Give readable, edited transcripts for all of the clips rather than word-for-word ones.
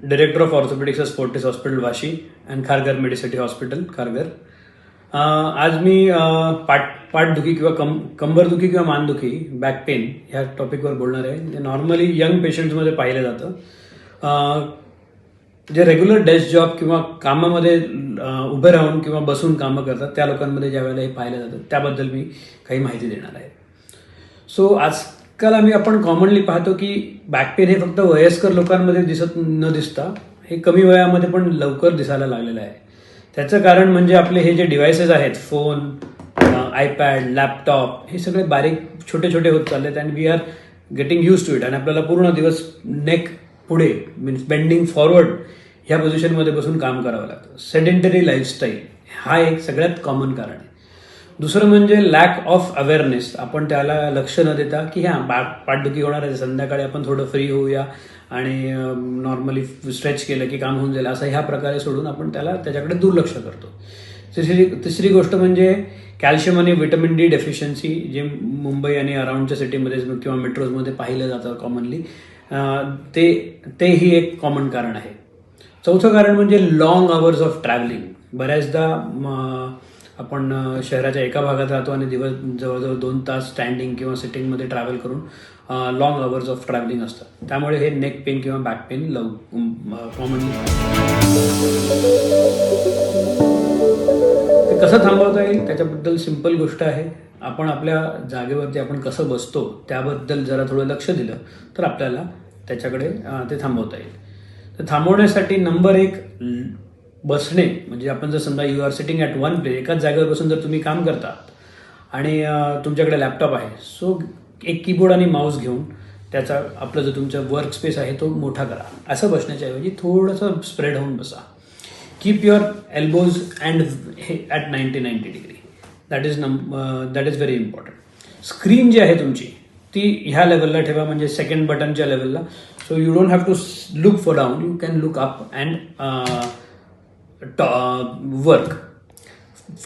Director of Orthopedics at Fortis Hospital Vashi and Kharghar Medicity Hospital, Kharghar. आज मी पाठदुखी किंवा कंबरदुखी किंवा मानदुखी, बॅक पेन ह्या टॉपिकवर बोलणार आहे. जे नॉर्मली यंग पेशंट्समध्ये पाहिलं जातं. जे रेग्युलर डेस्क जॉब किंवा कामामध्ये उभे राहून किंवा बसून कामं करतात त्या लोकांमध्ये ज्या वेळेला हे पाहिलं जातं त्याबद्दल मी काही माहिती देणार आहे. सो आजकाल आपण कॉमनली पाहतो की बॅक पेन हे फक्त वयस्कर लोकांमध्ये न दिसता हे कमी वयामध्ये पण लवकर दिसायला लागलेलं आहे. त्याचं कारण म्हणजे आपले हे जे डिव्हायसेस आहेत, फोन, आयपॅड, लॅपटॉप, हे सगळे बारीक छोटे छोटे होत चालले आहेत and we are getting use to it. आणि आपल्याला पूर्ण दिवस नेक पुढे मीन्स बेंडिंग फॉरवर्ड ह्या पोझिशनमध्ये बसून काम करावं लागतं. सेडेंटरी लाईफस्टाईल हा एक सगळ्यात कॉमन कारण आहे. दुसरं म्हणजे लॅक ऑफ अवेअरनेस. आपण त्याला लक्ष न देता की पाठदुखी होणार आहे, संध्याकाळी आपण थोडं फ्री होऊया आणि नॉर्मली स्ट्रेच केलं की काम होऊन जाईल असं ह्या प्रकारे सोडून आपण त्याच्याकडे दुर्लक्ष करतो. तिसरी गोष्ट म्हणजे कॅल्शियम आणि व्हिटॅमिन डी डेफिशियन्सी, जे मुंबई आणि अराउंडच्या सिटीमध्ये किंवा मेट्रोजमध्ये पाहिलं जातं कॉमनली, तेही एक कॉमन कारण आहे. चौथं कारण म्हणजे लॉंग आवर्स ऑफ ट्रॅव्हलिंग. बऱ्याचदा आपण शहराच्या एका भागात राहतो आणि दिवस जवळजवळ 2 तास स्टँडिंग किंवा सिटिंगमध्ये ट्रॅव्हल करून लॉंग आवर्स ऑफ ट्रॅव्हलिंग असतं. त्यामुळे हे नेक पेन किंवा बॅक पेन कॉमनली. ते कसं थांबवता येईल त्याच्याबद्दल सिंपल गोष्ट आहे. आपण आपल्या जागेवरती आपण कसं बसतो त्याबद्दल जरा थोडं लक्ष दिलं तर आपल्याला त्याच्याकडे ते थांबवता येईल. तर थांबवण्यासाठी नंबर 1 बसणे. म्हणजे आपण जर समजा you are sitting at one place, एकाच जागेवर बसून जर तुम्ही काम करता आणि तुमच्याकडे लॅपटॉप आहे, सो एक कीबोर्ड आणि माऊस घेऊन त्याचा आपलं जो तुमचा वर्क स्पेस आहे तो मोठा करा. असं बसण्याच्या ऐवजी थोडंसं स्प्रेड होऊन बसा. Keep your elbows and at 90 degree. That is very important. Screen जी आहे तुमची ती ह्या लेवलला ठेवा, म्हणजे सेकंड बटनच्या लेवलला. So you don't have to look for down, you can look up and work.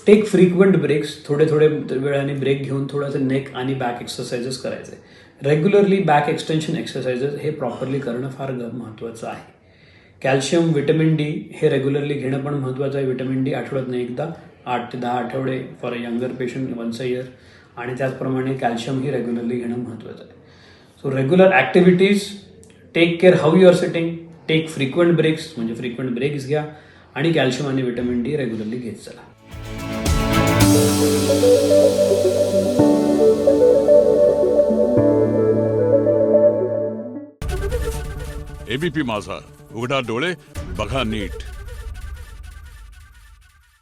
Take frequent breaks. थोडे वेळाने ब्रेक घेऊन थोडंसं नेक आणि बॅक एक्सरसाइजेस करायचे. रेग्युलरली बॅक एक्सटेन्शन एक्सरसाइजेस हे प्रॉपरली करणं फार महत्त्वाचं आहे. कॅल्शियम, व्हिटॅमिन डी हे रेग्युलरली घेणं पण महत्त्वाचं आहे. व्हिटॅमिन डी आठवड्यातनं एकदा 8 ते 10 आठवडे for a younger patient, once a year. आणि त्याचप्रमाणे कॅल्शियम ही रेग्युलरली घेणं महत्त्वाचं आहे. So regular activities, take care how you are sitting, take frequent breaks म्हणजे फ्रिक्वेंट ब्रेक्स घ्या आणि कॅल्शियम आणि व्हिटॅमिन डी रेग्युलरली घेत चला. एबीपी माझा, उघडा डोळे बघा नीट.